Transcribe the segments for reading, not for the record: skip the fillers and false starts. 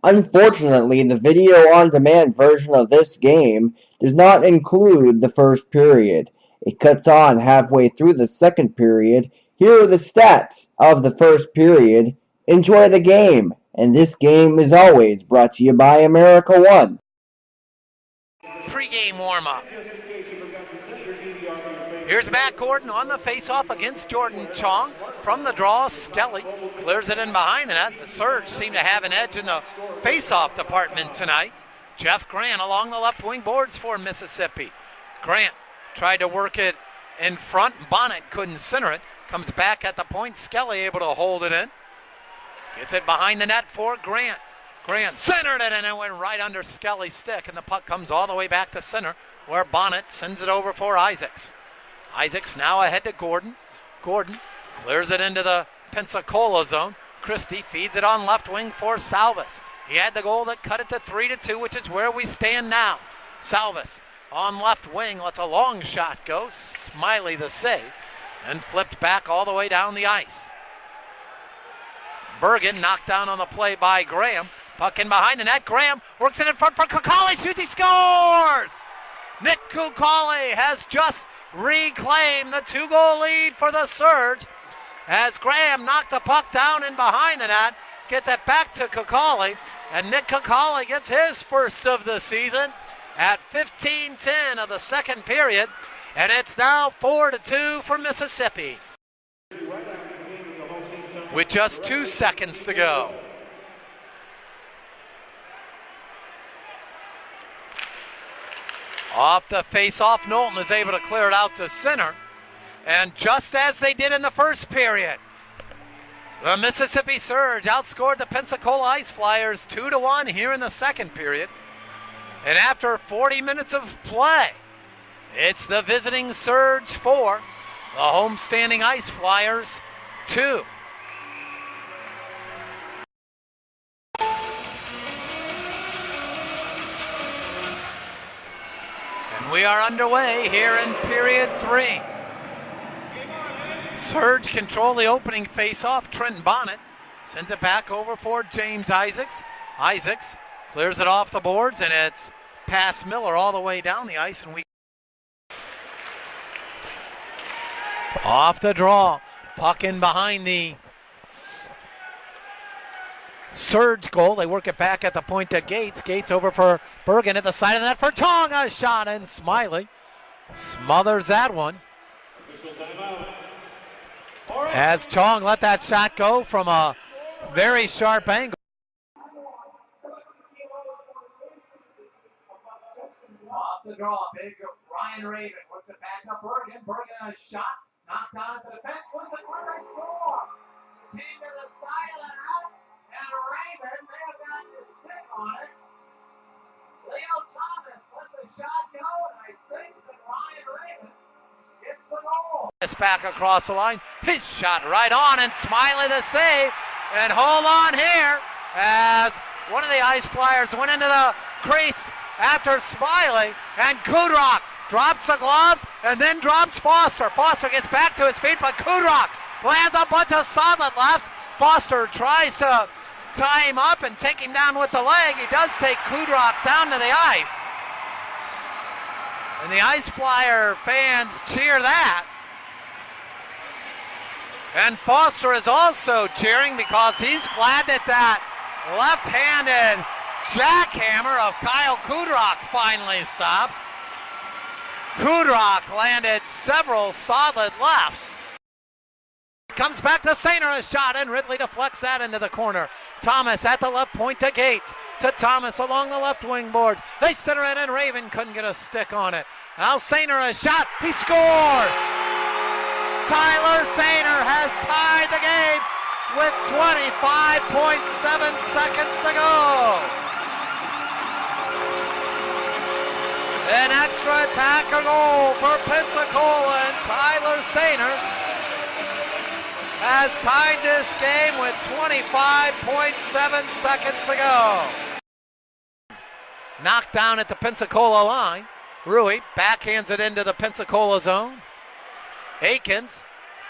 Unfortunately, the video-on-demand version of this game does not include the first period. It cuts on halfway through the second period. Here are the stats of the first period. Enjoy the game, and this game is always brought to you by America One. Pre-game warm-up. Here's Matt Gordon on the face-off against Jordan Chong. From the draw, Skelly clears it in behind the net. The Surge seem to have an edge in the face-off department tonight. Jeff Grant along the left wing boards for Mississippi. Grant tried to work it in front. Bonnet couldn't center it. Comes back at the point. Skelly able to hold it in. Gets it behind the net for Grant. Grant centered it and it went right under Skelly's stick, and the puck comes all the way back to center where Bonnet sends it over for Isaacs. Isaacs now ahead to Gordon. Gordon clears it into the Pensacola zone. Christie feeds it on left wing for Salvis. He had the goal that cut it to 3-2, which is where we stand now. Salvis on left wing lets a long shot go. Smiley the save, and flipped back all the way down the ice. Bergen knocked down on the play by Graham. Puck in behind the net. Graham works it in front for Kukali. Shoots, he scores! Nick Kukali has just reclaimed the 2-goal lead for the Surge as Graham knocked the puck down in behind the net, gets it back to Kukali, and Nick Kukali gets his first of the season at 15:10 of the second period, and it's now 4-2 for Mississippi with just 2 seconds to go. Off the face-off, Knowlton is able to clear it out to center. And just as they did in the first period, the Mississippi Surge outscored the Pensacola Ice Flyers 2-1 here in the second period. And after 40 minutes of play, it's the visiting Surge 4, the homestanding Ice Flyers 2. We are underway here in period 3. Surge control the opening face-off. Trenton Bonnet sends it back over for James Isaacs. Isaacs clears it off the boards, and it's past Miller all the way down the ice. And we off the draw. Puck in behind the Surge goal. They work it back at the point to Gates. Gates over for Bergen at the side of the net for Chong. A shot, and Smiley smothers that one. As Chong let that shot go from a very sharp angle. Off the draw, big Ryan Raven works it back up Bergen. Bergen a shot, knocked down at the defense. What's the corner score? Came to the side of the net. And Raven may have gotten a stick on it. Leo Thomas let the shot go, and I think that Ryan Raven gets the goal. It's back across the line. His shot right on, and Smiley the save. And hold on here as one of the Ice Flyers went into the crease after Smiley, and Kudrock drops the gloves and then drops Foster. Foster gets back to his feet, but Kudrock lands a bunch of solid laps. Foster tries to tie him up and take him down with the leg. He does take Kudrock down to the ice. And the Ice Flyer fans cheer that. And Foster is also cheering because he's glad that that left-handed jackhammer of Kyle Kudrock finally stops. Kudrock landed several solid lefts. Comes back to Sainer, a shot, and Ridley deflects that into the corner. Thomas at the left point to Gates. To Thomas along the left wing boards. They center it, and Raven couldn't get a stick on it. Now Sainer, a shot. He scores! Tyler Sainer has tied the game with 25.7 seconds to go. An extra attacker goal for Pensacola, and Tyler Sainer has tied this game with 25.7 seconds to go. Knocked down at the Pensacola line. Rui backhands it into the Pensacola zone. Akins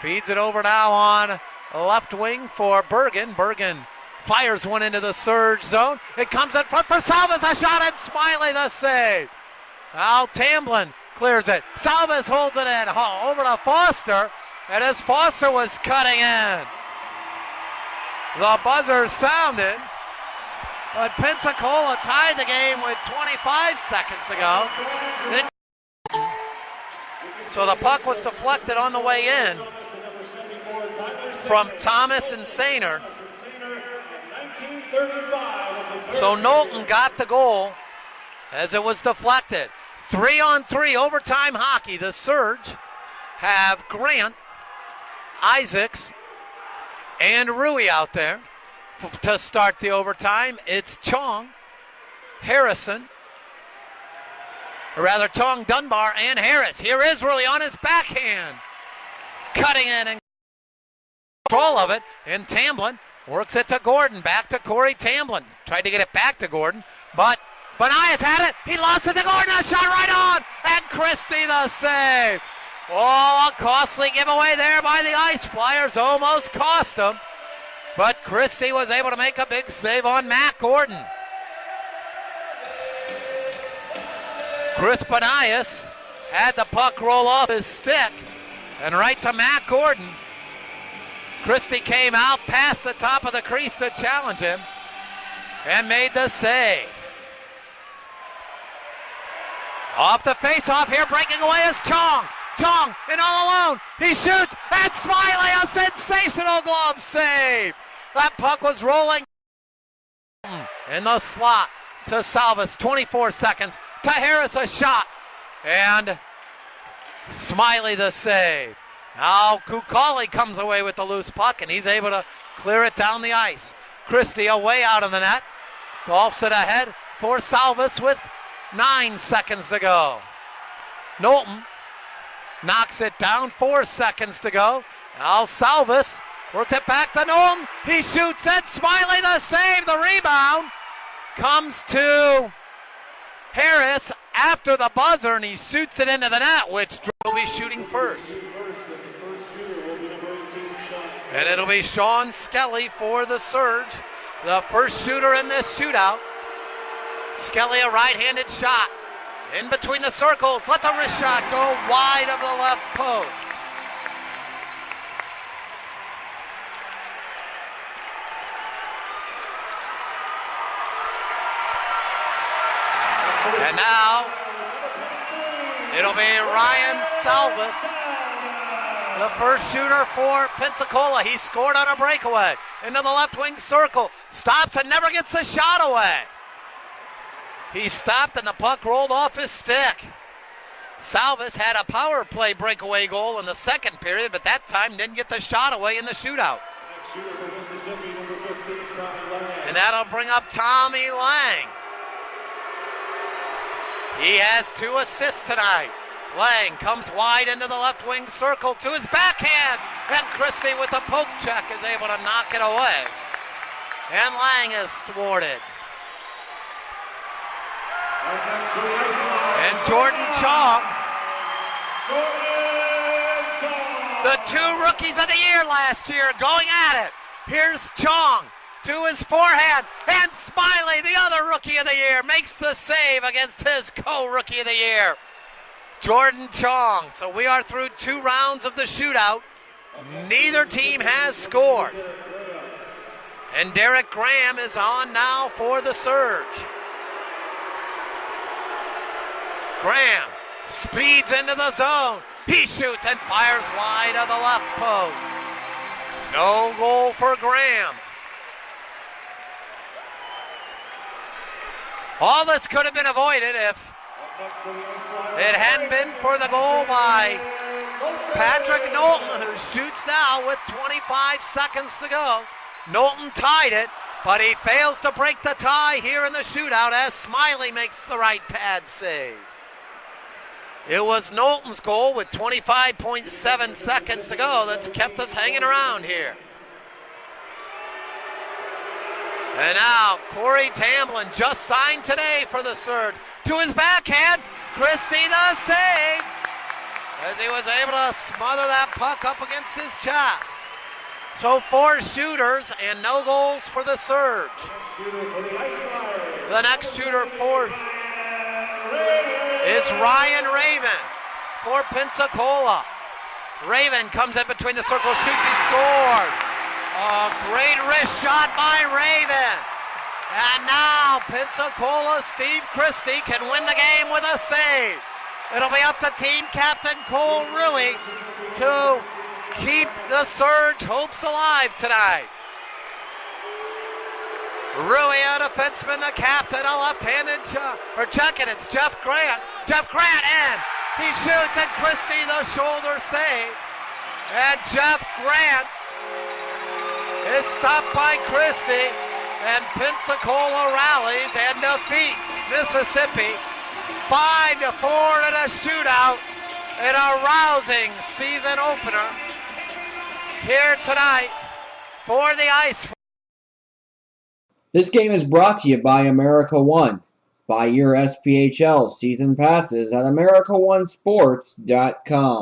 Feeds it over now on left wing for Bergen. Bergen fires one into the surge zone. It comes in front for Salvas. A shot, and Smiley the save. Now Tamblin clears it. Salvas holds it in over to Foster. And as Foster was cutting in, the buzzer sounded. But Pensacola tied the game with 25 seconds to go. So the puck was deflected on the way in from Thomas and Sainer. So Knowlton got the goal as it was deflected. 3-on-3 overtime hockey. The Surge have Grant, Isaacs, and Rui out there to start the overtime. It's Chong, Harrison, or rather Chong, Dunbar, and Harris. Here is Rui on his backhand, cutting in and control of it, and Tamblin works it to Gordon, back to Corey Tamblin. Tried to get it back to Gordon, but Benias had it. He lost it to Gordon. A shot right on, and Christie the save. Oh, a costly giveaway there by the Ice Flyers. Almost cost them, but Christie was able to make a big save on Matt Gordon. Chris Benias had the puck roll off his stick and right to Matt Gordon. Christie came out past the top of the crease to challenge him and made the save. Off the face-off here, breaking away is Chong. Chong and all alone. He shoots, and Smiley, a sensational glove save. That puck was rolling in the slot to Salvas. 24 seconds to Harris, a shot, and Smiley the save. Now Kukali comes away with the loose puck, and he's able to clear it down the ice. Christie away out of the net. Golfs it ahead for Salvas with 9 seconds to go. Knowlton knocks it down, 4 seconds to go. Now Salvas worked it back to Knowlton. He shoots it. Smiley the save. The rebound comes to Harris after the buzzer, and he shoots it into the net, which will be shooting first. And it'll be Sean Skelly for the Surge, the first shooter in this shootout. Skelly, a right-handed shot in between the circles. Lets a wrist shot go wide of the left post. And now it'll be Ryan Salvas, the first shooter for Pensacola. He scored on a breakaway into the left wing circle. Stops and never gets the shot away. He stopped and the puck rolled off his stick. Salvas had a power play breakaway goal in the second period, but that time didn't get the shot away in the shootout. And that'll bring up Tommy Lang. He has 2 assists tonight. Lang comes wide into the left wing circle to his backhand, and Christie with a poke check is able to knock it away. And Lang is thwarted. And Jordan Chong, the 2 rookies of the year last year, going at it. Here's Chong to his forehand, and Smiley, the other rookie of the year, makes the save against his co-rookie of the year, Jordan Chong. So we are through 2 rounds of the shootout. Neither team has scored. And Derek Graham is on now for the Surge. Graham speeds into the zone. He shoots and fires wide of the left post. No goal for Graham. All this could have been avoided if it hadn't been for the goal by Patrick Knowlton, who shoots now with 25 seconds to go. Knowlton tied it, but he fails to break the tie here in the shootout as Smiley makes the right pad save. It was Knowlton's goal with 25.7 seconds to go that's kept us hanging around here. And now Corey Tamblin, just signed today for the Surge, to his backhand. Christie the save. as he was able to smother that puck up against his chest. So 4 shooters and no goals for the Surge. The next shooter for is Ryan Raven for Pensacola. Raven comes in between the circles, shoots, he scores. A great wrist shot by Raven. And now Pensacola Steve Christie can win the game with a save. It'll be up to team captain Cole Ruey to keep the Surge hopes alive tonight. Ruey, a defenseman, the captain, a left-handed check, and it's Jeff Grant. Jeff Grant in. He shoots, and Christie the shoulder save. And Jeff Grant is stopped by Christie, and Pensacola rallies and defeats Mississippi 5-4 in a shootout in a rousing season opener here tonight for the Ice. This game is brought to you by America One. Buy your SPHL season passes at AmericaOneSports.com.